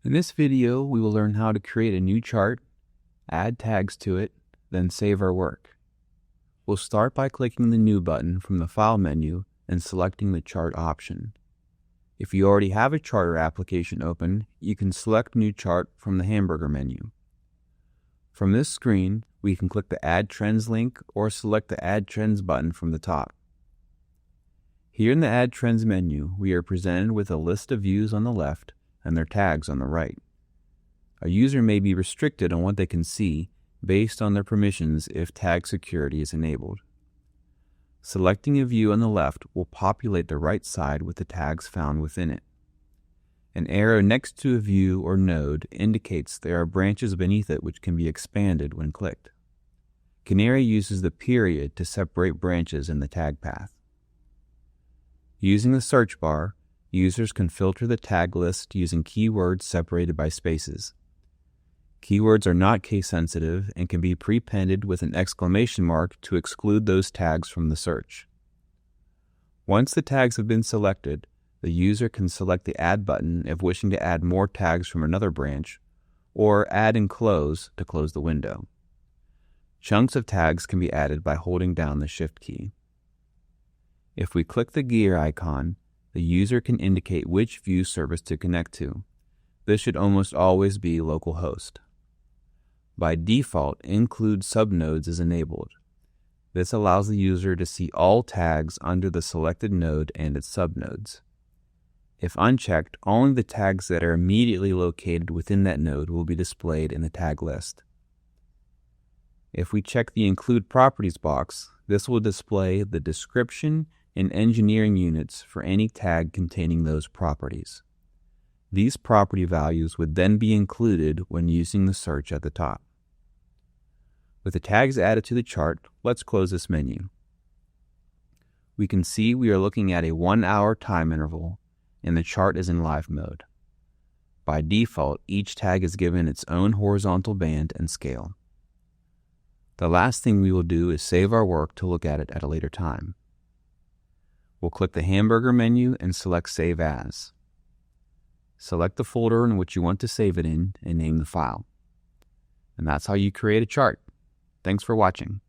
In this video, we will learn how to create a new chart, add tags to it, then save our work. We'll start by clicking the New button from the File menu and selecting the Chart option. If you already have a charter application open, you can select New Chart from the hamburger menu. From this screen, we can click the Add Trends link or select the Add Trends button from the top. Here in the Add Trends menu, we are presented with a list of views on the left and their tags on the right. A user may be restricted on what they can see based on their permissions if tag security is enabled. Selecting a view on the left will populate the right side with the tags found within it. An arrow next to a view or node indicates there are branches beneath it which can be expanded when clicked. Canary uses the period to separate branches in the tag path. Using the search bar, users can filter the tag list using keywords separated by spaces. Keywords are not case-sensitive and can be prepended with an exclamation mark to exclude those tags from the search. Once the tags have been selected, the user can select the Add button if wishing to add more tags from another branch, or Add and Close to close the window. Chunks of tags can be added by holding down the Shift key. If we click the gear icon, the user can indicate which view service to connect to. This should almost always be localhost. By default, Include Subnodes is enabled. This allows the user to see all tags under the selected node and its subnodes. If unchecked, only the tags that are immediately located within that node will be displayed in the tag list. If we check the Include Properties box, this will display the description and engineering units for any tag containing those properties. These property values would then be included when using the search at the top. With the tags added to the chart, let's close this menu. We can see we are looking at a 1-hour time interval, and the chart is in live mode. By default, each tag is given its own horizontal band and scale. The last thing we will do is save our work to look at it at a later time. We'll click the hamburger menu and select Save As. Select the folder in which you want to save it in and name the file. And that's how you create a chart. Thanks for watching.